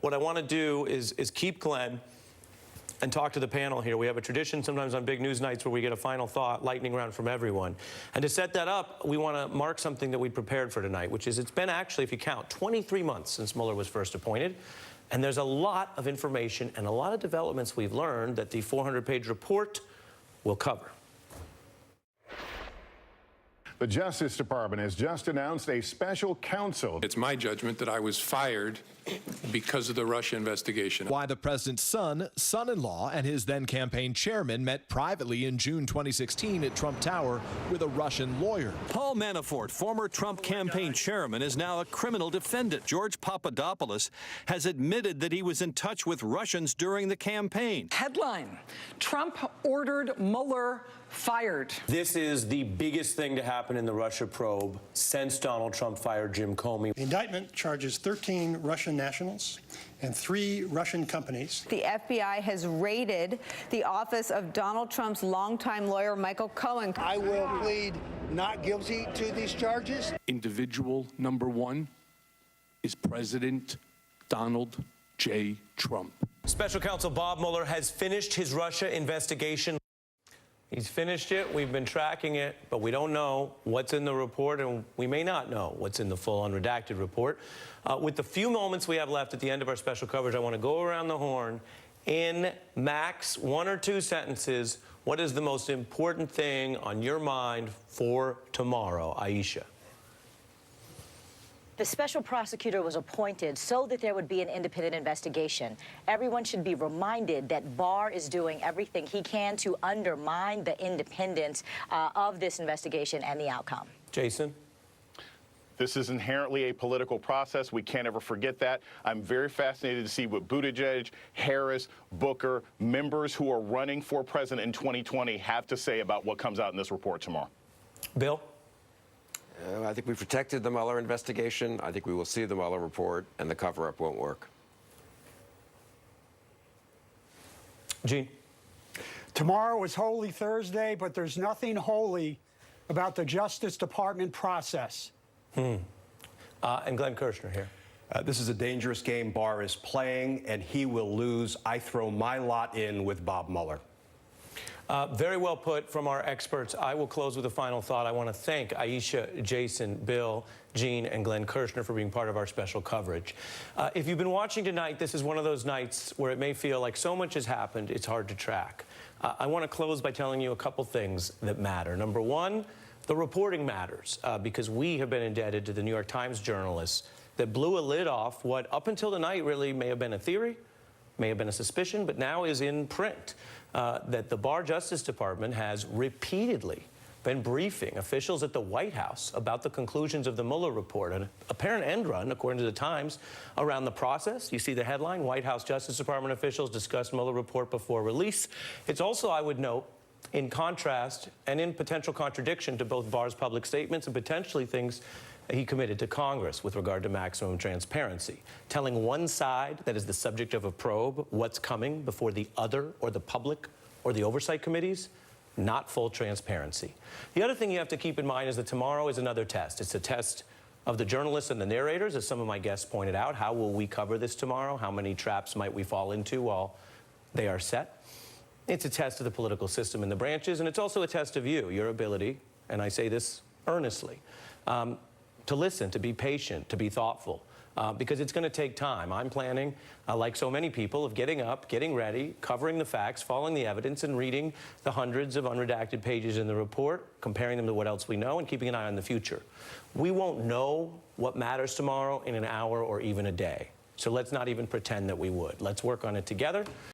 What I want to do is keep Glenn and talk to the panel here. We have a tradition sometimes on big news nights where we get a final thought, lightning round from everyone. And to set that up, we want to mark something that we prepared for tonight, which is it's been actually, if you count, 23 months since Mueller was first appointed. And there's a lot of information and a lot of developments we've learned that the 400-page report will cover. The Justice Department has just announced a special counsel. It's my judgment that I was fired because of the Russia investigation. Why the president's son, son-in-law, and his then-campaign chairman met privately in June 2016 at Trump Tower with a Russian lawyer. Paul Manafort, former Trump campaign chairman, is now a criminal defendant. George Papadopoulos has admitted that he was in touch with Russians during the campaign. Headline: Trump ordered Mueller fired. This is the biggest thing to happen in the Russia probe since Donald Trump fired Jim Comey. The indictment charges 13 Russian nationals and 3 Russian companies. The FBI has raided the office of Donald Trump's longtime lawyer, Michael Cohen. I will plead not guilty to these charges. Individual number one is President Donald J. Trump. Special counsel Bob Mueller has finished his Russia investigation. He's finished it. We've been tracking it, but we don't know what's in the report, and we may not know what's in the full unredacted report. With the few moments we have left at the end of our special coverage, I want to go around the horn in max 1 or 2 sentences. What is the most important thing on your mind for tomorrow, Aisha? The special prosecutor was appointed so that there would be an independent investigation. Everyone should be reminded that Barr is doing everything he can to undermine the independence of this investigation and the outcome. Jason? This is inherently a political process. We can't ever forget that. I'm very fascinated to see what Buttigieg, Harris, Booker, members who are running for president in 2020 have to say about what comes out in this report tomorrow. Bill? I think we protected the Mueller investigation. I think we will see the Mueller report, and the cover-up won't work. Gene? Tomorrow is Holy Thursday, but there's nothing holy about the Justice Department process. And Glenn Kirshner here. This is a dangerous game Barr is playing, and he will lose. I throw my lot in with Bob Mueller. Very well put from our experts. I will close with a final thought. I want to thank Aisha, Jason, Bill, Gene, and Glenn Kirshner for being part of our special coverage. If you've been watching tonight, this is one of those nights where it may feel like so much has happened, it's hard to track. I want to close by telling you a couple things that matter. Number one, the reporting matters because we have been indebted to the New York Times journalists that blew a lid off what up until tonight really may have been a theory, may have been a suspicion, but now is in print, that the Barr Justice Department has repeatedly been briefing officials at the White House about the conclusions of the Mueller report, an apparent end run, according to the Times, around the process. You see the headline, White House Justice Department officials discuss Mueller report before release. It's also, I would note, in contrast and in potential contradiction to both Barr's public statements and potentially things he committed to Congress with regard to maximum transparency, telling one side that is the subject of a probe what's coming before the other or the public or the oversight committees, not full transparency. The other thing you have to keep in mind is that tomorrow is another test. It's a test of the journalists and the narrators, as some of my guests pointed out. How will we cover this tomorrow? How many traps might we fall into while they are set? It's a test of the political system in the branches, and it's also a test of you, your ability, and I say this earnestly, to listen, to be patient, to be thoughtful, because it's going to take time. I'm planning, like so many people, of getting up, getting ready, covering the facts, following the evidence, and reading the hundreds of unredacted pages in the report, comparing them to what else we know, and keeping an eye on the future. We won't know what matters tomorrow in an hour or even a day, so let's not even pretend that we would. Let's work on it together.